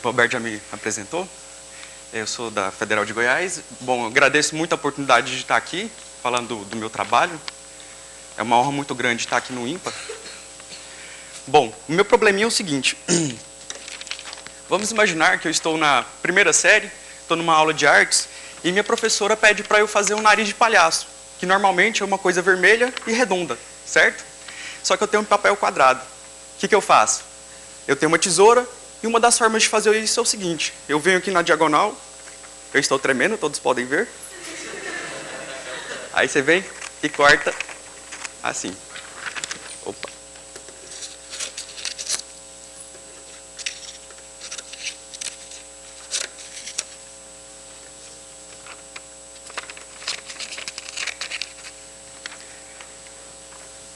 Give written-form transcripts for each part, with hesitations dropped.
O Roberto já me apresentou. Eu sou da Federal de Goiás. Bom, eu agradeço muito a oportunidade de estar aqui, falando do meu trabalho. É uma honra muito grande estar aqui no IMPA. Bom, o meu probleminha é o seguinte. Vamos imaginar que eu estou na primeira série, estou numa aula de artes, e minha professora pede para eu fazer um nariz de palhaço, que normalmente é uma coisa vermelha e redonda, certo? Só que eu tenho um papel quadrado. O que eu faço? Eu tenho uma tesoura, e uma das formas de fazer isso é o seguinte. Eu venho aqui na diagonal, eu estou tremendo, todos podem ver. Aí você vem e corta assim. Opa.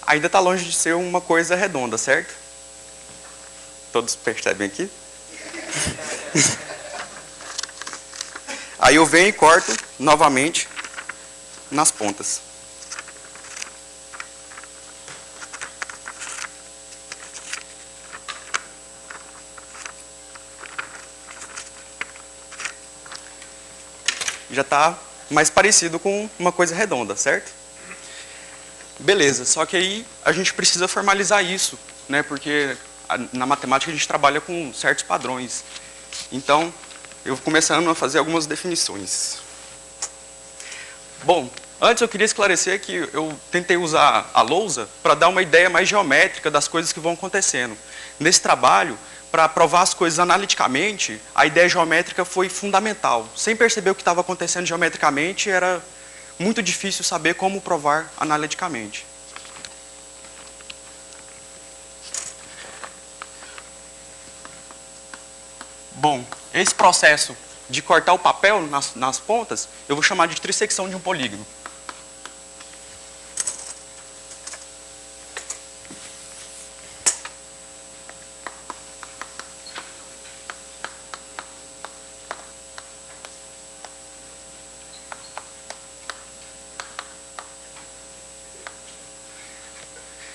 Ainda está longe de ser uma coisa redonda, certo? Todos percebem aqui? Aí eu venho e corto novamente nas pontas. Já está mais parecido com uma coisa redonda, certo? Beleza, só que aí a gente precisa formalizar isso, né? Porque na matemática a gente trabalha com certos padrões. Então, eu vou começando a fazer algumas definições. Bom, antes eu queria esclarecer que eu tentei usar a lousa para dar uma ideia mais geométrica das coisas que vão acontecendo. Nesse trabalho, para provar as coisas analiticamente, a ideia geométrica foi fundamental. Sem perceber o que estava acontecendo geometricamente, era muito difícil saber como provar analiticamente. Bom, esse processo de cortar o papel nas pontas, eu vou chamar de trissecção de um polígono.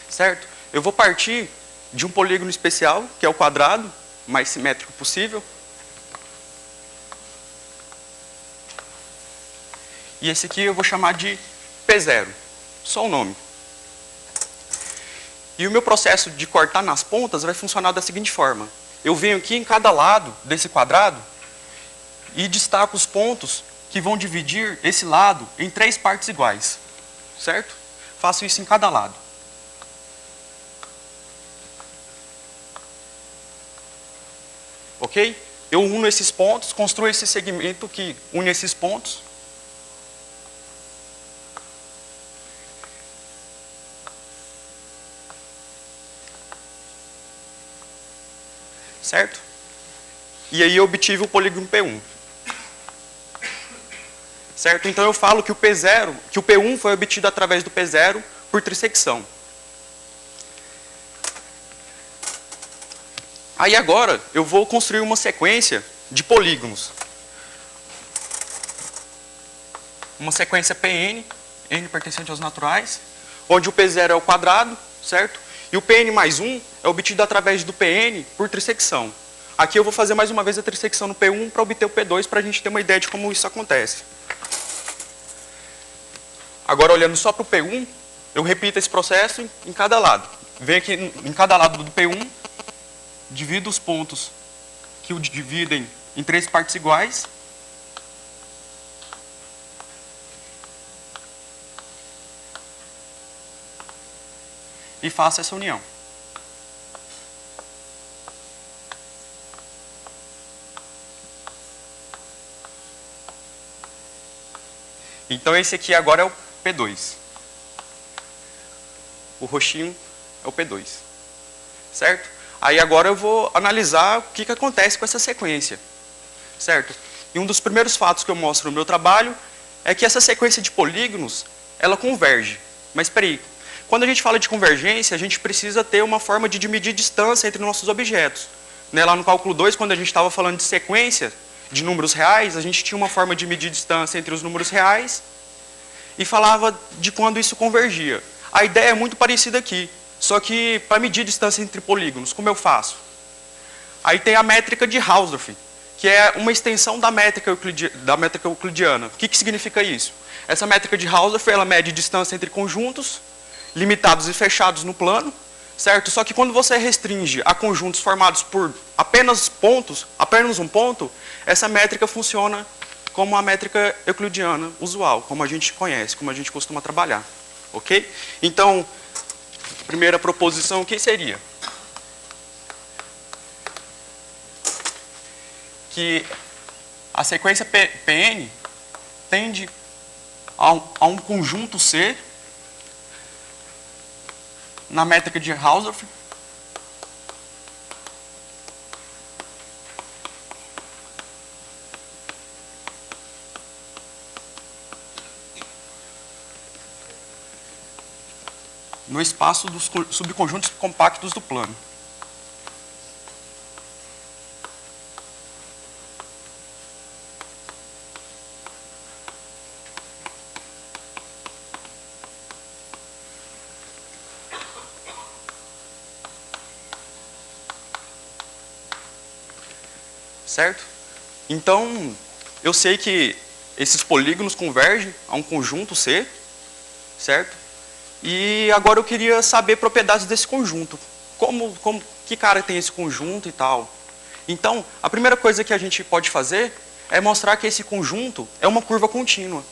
Certo? Eu vou partir de um polígono especial, que é o quadrado, mais simétrico possível. E esse aqui eu vou chamar de P0, só o nome. E o meu processo de cortar nas pontas vai funcionar da seguinte forma. Eu venho aqui em cada lado desse quadrado e destaco os pontos que vão dividir esse lado em 3 partes iguais. Certo? Faço isso em cada lado. Ok? Eu uno esses pontos, construo esse segmento que une esses pontos. Certo? E aí eu obtive o polígono P1. Certo? Então eu falo que o P0, que o P1 foi obtido através do P0 por trissecção. Aí agora eu vou construir uma sequência de polígonos. Uma sequência Pn, n pertencente aos naturais, onde o P0 é o quadrado, certo? E o Pn mais 1 é obtido através do Pn por trissecção. Aqui eu vou fazer mais uma vez a trissecção no P1 para obter o P2, para a gente ter uma ideia de como isso acontece. Agora, olhando só para o P1, eu repito esse processo em cada lado. Venho aqui em cada lado do P1, divido os pontos que o dividem em 3 partes iguais. E faço essa união. Então esse aqui agora é o P2. O roxinho é o P2. Certo? Aí agora eu vou analisar o que acontece com essa sequência. Certo? E um dos primeiros fatos que eu mostro no meu trabalho é que essa sequência de polígonos, ela converge. Mas espera aí. Quando a gente fala de convergência, a gente precisa ter uma forma de medir distância entre nossos objetos. Né? Lá no cálculo 2, quando a gente estava falando de sequência de números reais, a gente tinha uma forma de medir distância entre os números reais e falava de quando isso convergia. A ideia é muito parecida aqui, só que para medir distância entre polígonos, como eu faço? Aí tem a métrica de Hausdorff, que é uma extensão da métrica euclidiana. O que significa isso? Essa métrica de Hausdorff, ela mede distância entre conjuntos, limitados e fechados no plano, certo? Só que quando você restringe a conjuntos formados por apenas pontos, apenas um ponto, essa métrica funciona como a métrica euclidiana usual, como a gente conhece, como a gente costuma trabalhar. Ok? Então, primeira proposição, o que seria? Que a sequência Pn tende a um conjunto C na métrica de Hausdorff no espaço dos subconjuntos compactos do plano. Certo? Então, eu sei que esses polígonos convergem a um conjunto C, certo? E agora eu queria saber propriedades desse conjunto. Que cara tem esse conjunto e tal. Então, a primeira coisa que a gente pode fazer é mostrar que esse conjunto é uma curva contínua.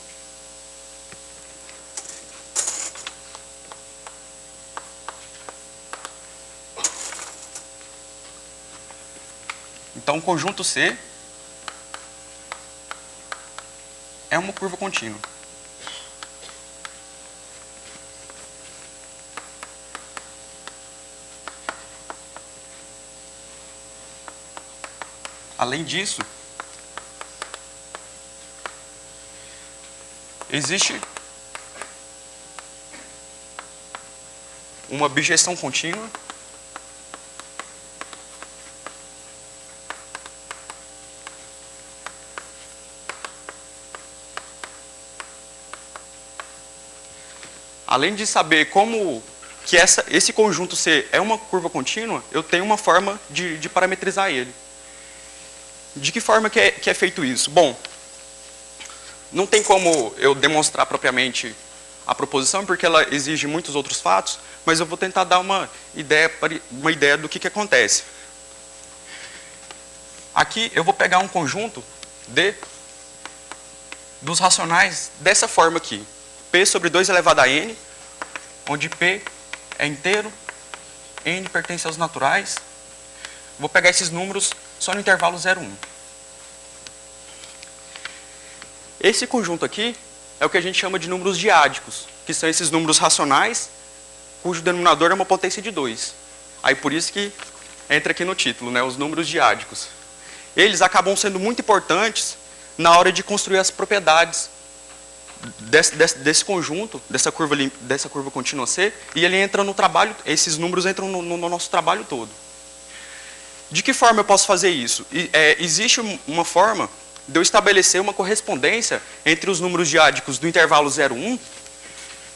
Então, o conjunto C é uma curva contínua. Além disso, existe uma bijeção contínua além de saber como que esse conjunto C é uma curva contínua, eu tenho uma forma de parametrizar ele. De que forma que é feito isso? Bom, não tem como eu demonstrar propriamente a proposição, porque ela exige muitos outros fatos, mas eu vou tentar dar uma ideia do que acontece. Aqui eu vou pegar um conjunto dos racionais dessa forma aqui. P sobre 2 elevado a n, onde P é inteiro, n pertence aos naturais. Vou pegar esses números só no intervalo 0, 1. Esse conjunto aqui é o que a gente chama de números diádicos, que são esses números racionais, cujo denominador é uma potência de 2. Aí por isso que entra aqui no título, né, os números diádicos. Eles acabam sendo muito importantes na hora de construir as propriedades desse conjunto, dessa curva contínua C, e ele entra no trabalho, esses números entram no nosso trabalho todo. De que forma eu posso fazer isso? Existe uma forma de eu estabelecer uma correspondência entre os números diádicos do intervalo 0, 1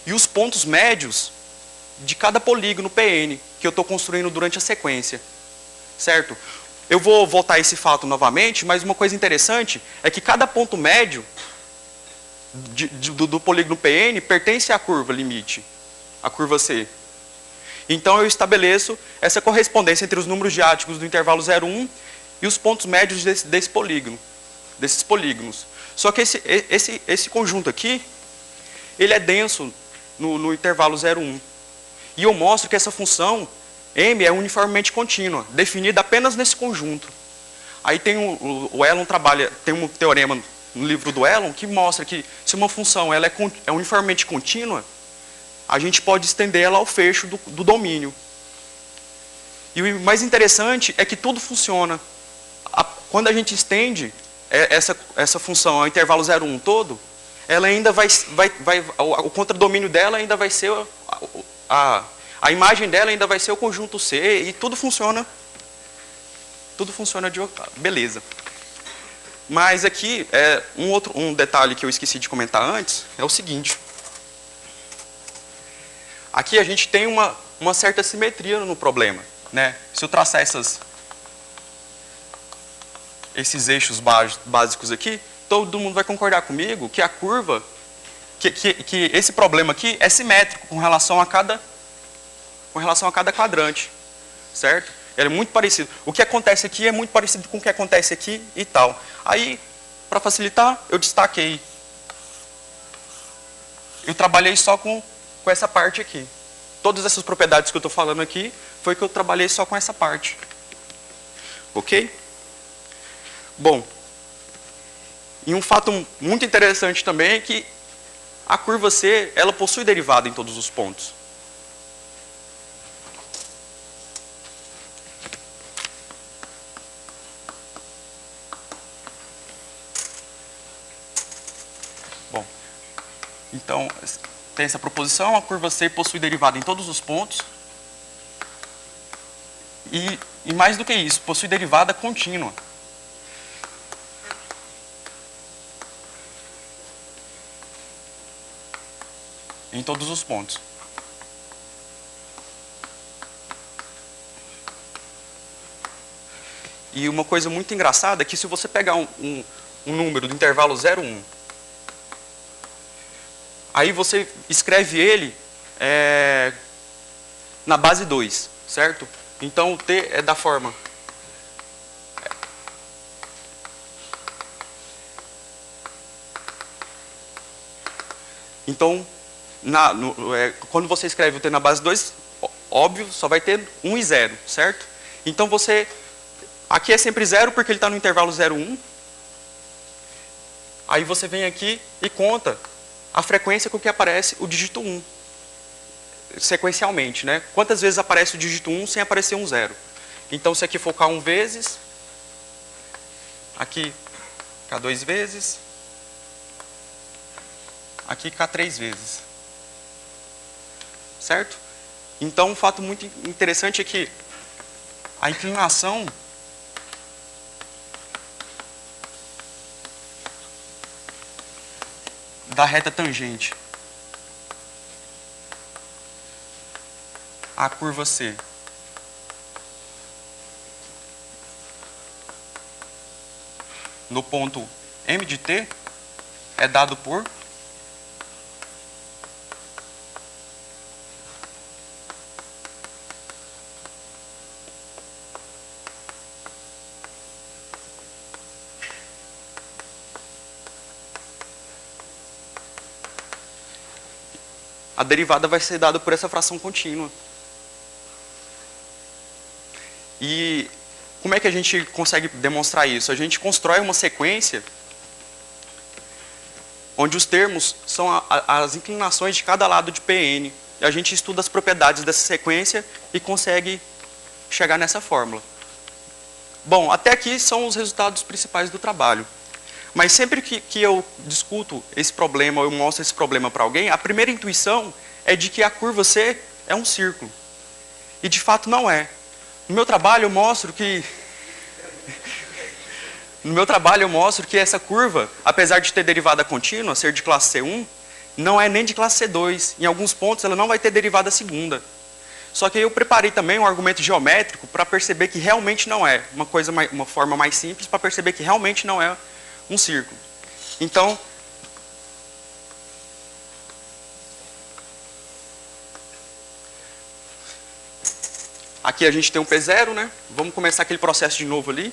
e os pontos médios de cada polígono Pn que eu estou construindo durante a sequência. Certo? Eu vou voltar a esse fato novamente, mas uma coisa interessante é que cada ponto médio do polígono Pn pertence à curva limite, a curva C. Então eu estabeleço essa correspondência entre os números diádicos do intervalo 0, 1 e os pontos médios desses polígonos. Só que esse conjunto aqui, ele é denso no intervalo 0, 1. E eu mostro que essa função m é uniformemente contínua, definida apenas nesse conjunto. Aí tem o Elon tem um teorema no livro do Elon que mostra que se uma função ela é uniformemente contínua, a gente pode estender ela ao fecho do domínio. E o mais interessante é que tudo funciona. Quando a gente estende essa função ao intervalo 0, 1 todo, ela ainda o contradomínio dela ainda vai ser a imagem dela ainda vai ser o conjunto C e tudo funciona de beleza. Mas aqui um detalhe que eu esqueci de comentar antes é o seguinte. Aqui a gente tem uma certa simetria no problema, né? Se eu traçar esses eixos básicos aqui, todo mundo vai concordar comigo que a curva, que esse problema aqui é simétrico com relação a cada quadrante, certo? Ele é muito parecido. O que acontece aqui é muito parecido com o que acontece aqui e tal. Aí, para facilitar, eu destaquei. Eu trabalhei só com essa parte aqui. Todas essas propriedades que eu estou falando aqui, foi que eu trabalhei só com essa parte. Ok? Bom, e um fato muito interessante também é que a curva C, ela possui derivada em todos os pontos. Bom, então, tem essa proposição, a curva C possui derivada em todos os pontos. E mais do que isso, possui derivada contínua. Em todos os pontos. E uma coisa muito engraçada é que se você pegar um número do intervalo 0, 1, aí você escreve ele na base 2, certo? Então o T é da forma. Então, quando você escreve o T na base 2, óbvio, só vai ter 1 e 0, certo? Então você... Aqui é sempre 0 porque ele está no intervalo 0, 1. Aí você vem aqui e conta a frequência com que aparece o dígito 1. Sequencialmente, né? Quantas vezes aparece o dígito 1 sem aparecer um 0? Então, se aqui for K1 vezes, aqui K2 vezes, aqui K3 vezes. Certo? Então, um fato muito interessante é que a inclinação da reta tangente à curva C no ponto M de T é dado por a derivada vai ser dada por essa fração contínua. E como é que a gente consegue demonstrar isso? A gente constrói uma sequência onde os termos são as inclinações de cada lado de Pn. E a gente estuda as propriedades dessa sequência e consegue chegar nessa fórmula. Bom, até aqui são os resultados principais do trabalho. Mas sempre que eu discuto esse problema, ou eu mostro esse problema para alguém, a primeira intuição é de que a curva C é um círculo. E de fato não é. No meu trabalho eu mostro que essa curva, apesar de ter derivada contínua, ser de classe C1, não é nem de classe C2. Em alguns pontos ela não vai ter derivada segunda. Só que eu preparei também um argumento geométrico para perceber que realmente não é. Uma forma mais simples para perceber que realmente não é um círculo. Então, aqui a gente tem um P0, né? Vamos começar aquele processo de novo ali.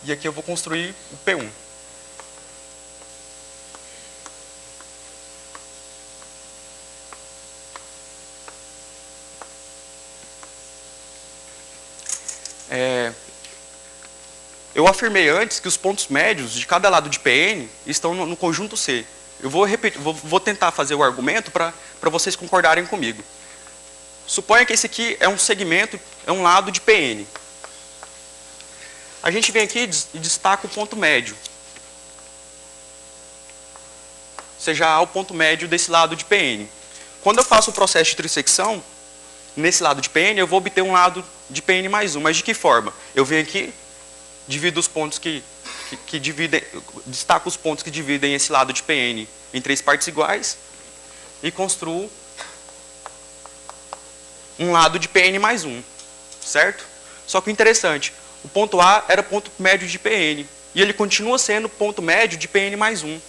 E aqui eu vou construir o P1. Eu afirmei antes que os pontos médios de cada lado de Pn estão no conjunto C. Eu vou tentar fazer o argumento para vocês concordarem comigo. Suponha que esse aqui é um segmento, é um lado de Pn. A gente vem aqui e destaca o ponto médio. Seja A o ponto médio desse lado de Pn. Quando eu faço o processo de trissecção, nesse lado de Pn, eu vou obter um lado de Pn mais 1. Mas de que forma? Eu venho aqui, divido os pontos que dividem, destaco os pontos que dividem esse lado de Pn em 3 partes iguais e construo um lado de Pn mais 1, certo? Só que o interessante, o ponto A era ponto médio de Pn, e ele continua sendo ponto médio de Pn mais 1.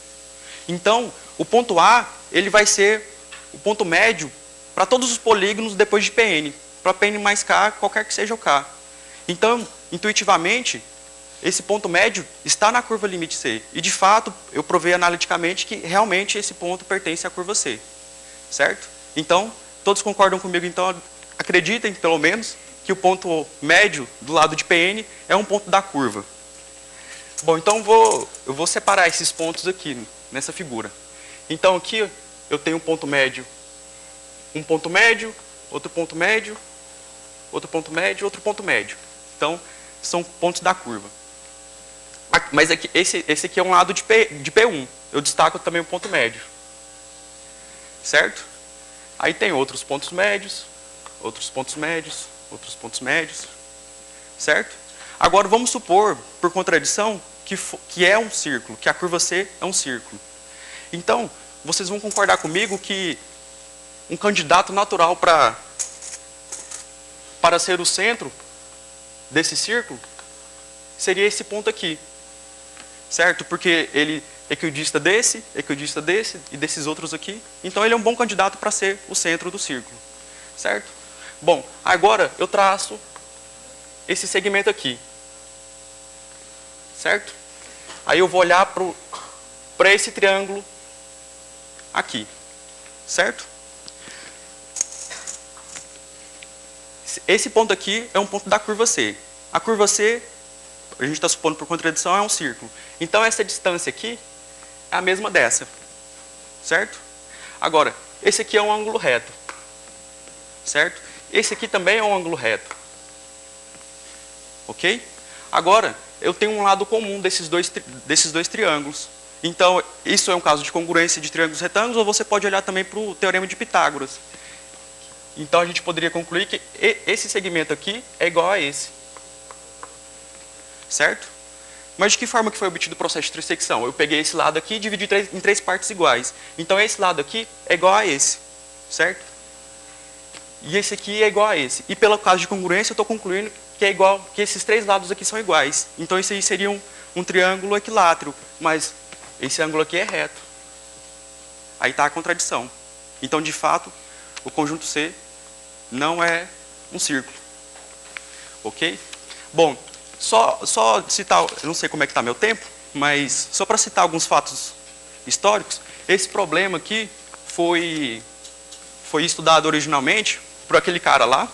Então, o ponto A ele vai ser o ponto médio para todos os polígonos depois de Pn, para Pn mais K, qualquer que seja o K. Então, intuitivamente, esse ponto médio está na curva limite C. E, de fato, eu provei analiticamente que realmente esse ponto pertence à curva C. Certo? Então, todos concordam comigo, então, acreditem, pelo menos, que o ponto médio do lado de Pn é um ponto da curva. Bom, então eu vou separar esses pontos aqui, nessa figura. Então, aqui eu tenho um ponto médio, outro ponto médio, outro ponto médio, outro ponto médio. Então, são pontos da curva. Mas aqui, esse aqui é um lado de P1. Eu destaco também o ponto médio. Certo? Aí tem outros pontos médios, outros pontos médios, outros pontos médios. Certo? Agora, vamos supor, por contradição, que é um círculo, que a curva C é um círculo. Então, vocês vão concordar comigo que um candidato natural para ser o centro desse círculo seria esse ponto aqui. Certo? Porque ele é equidista desse e desses outros aqui. Então, ele é um bom candidato para ser o centro do círculo. Certo? Bom, agora eu traço esse segmento aqui. Certo? Aí eu vou olhar para esse triângulo aqui. Certo? Esse ponto aqui é um ponto da curva C. A curva C, a gente está supondo por contradição, é um círculo. Então, essa distância aqui é a mesma dessa. Certo? Agora, esse aqui é um ângulo reto. Certo? Esse aqui também é um ângulo reto. Ok? Agora, eu tenho um lado comum desses dois triângulos. Então, isso é um caso de congruência de triângulos retângulos, ou você pode olhar também para o teorema de Pitágoras. Então, a gente poderia concluir que esse segmento aqui é igual a esse. Certo? Mas de que forma que foi obtido o processo de trissecção? Eu peguei esse lado aqui e dividi em três partes iguais. Então, esse lado aqui é igual a esse. Certo? E esse aqui é igual a esse. E pelo caso de congruência, eu estou concluindo que é igual, que esses três lados aqui são iguais. Então, esse aí seria um triângulo equilátero. Mas esse ângulo aqui é reto. Aí está a contradição. Então, de fato, o conjunto C não é um círculo. Ok? Bom, só citar, eu não sei como é que está meu tempo, mas só para citar alguns fatos históricos, esse problema aqui foi estudado originalmente por aquele cara lá,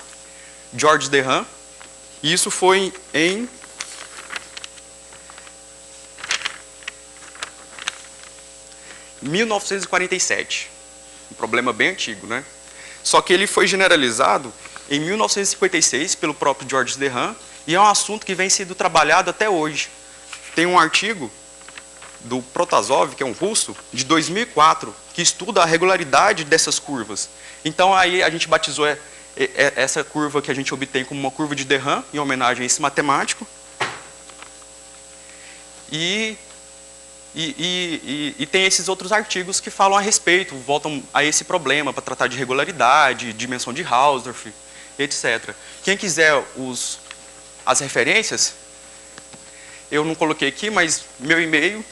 Georges Dehun, e isso foi em 1947. Um problema bem antigo, né? Só que ele foi generalizado em 1956 pelo próprio Georges Dehun e é um assunto que vem sendo trabalhado até hoje. Tem um artigo do Protasov, que é um russo, de 2004, que estuda a regularidade dessas curvas. Então, aí a gente batizou essa curva que a gente obtém como uma curva de Dehun, em homenagem a esse matemático. E tem esses outros artigos que falam a respeito, voltam a esse problema para tratar de regularidade, dimensão de Hausdorff, etc. Quem quiser as referências, eu não coloquei aqui, mas meu e-mail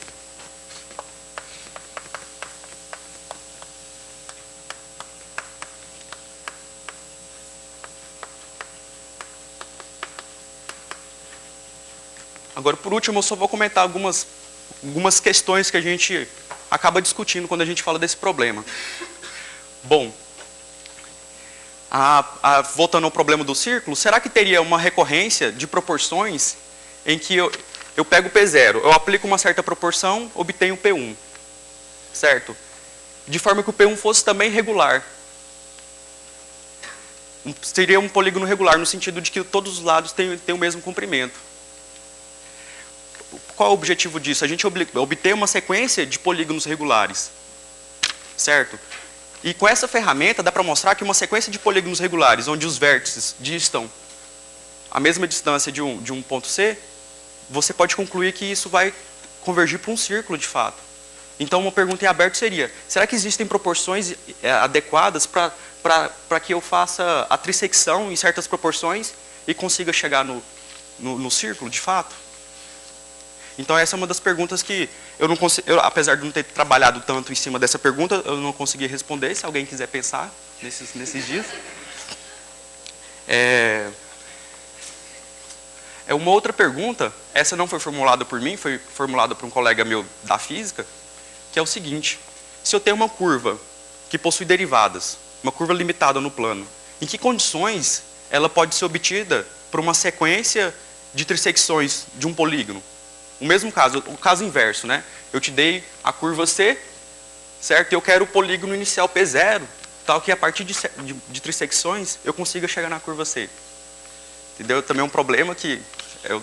Agora, por último, eu só vou comentar algumas questões que a gente acaba discutindo quando a gente fala desse problema. Bom, voltando ao problema do círculo, será que teria uma recorrência de proporções em que eu pego o P0, eu aplico uma certa proporção, obtenho o P1, certo? De forma que o P1 fosse também regular. Seria um polígono regular, no sentido de que todos os lados têm o mesmo comprimento. Qual é o objetivo disso? A gente obter uma sequência de polígonos regulares, certo? E com essa ferramenta dá para mostrar que uma sequência de polígonos regulares, onde os vértices distam a mesma distância de um ponto C, você pode concluir que isso vai convergir para um círculo de fato. Então, uma pergunta em aberto seria, será que existem proporções adequadas para que eu faça a trissecção em certas proporções e consiga chegar no círculo, de fato? Então essa é uma das perguntas que eu não consigo, apesar de não ter trabalhado tanto em cima dessa pergunta, eu não consegui responder, se alguém quiser pensar nesses dias. Uma outra pergunta, essa não foi formulada por mim, foi formulada por um colega meu da física, que é o seguinte: se eu tenho uma curva que possui derivadas, uma curva limitada no plano, em que condições ela pode ser obtida por uma sequência de trissecções de um polígono? O mesmo caso, o caso inverso, né? Eu te dei a curva C, certo? E eu quero o polígono inicial P0, tal que a partir de trissecções eu consiga chegar na curva C. Entendeu? Também é um problema que eu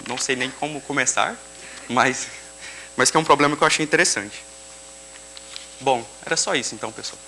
não sei nem como começar, mas que é um problema que eu achei interessante. Bom, era só isso então, pessoal.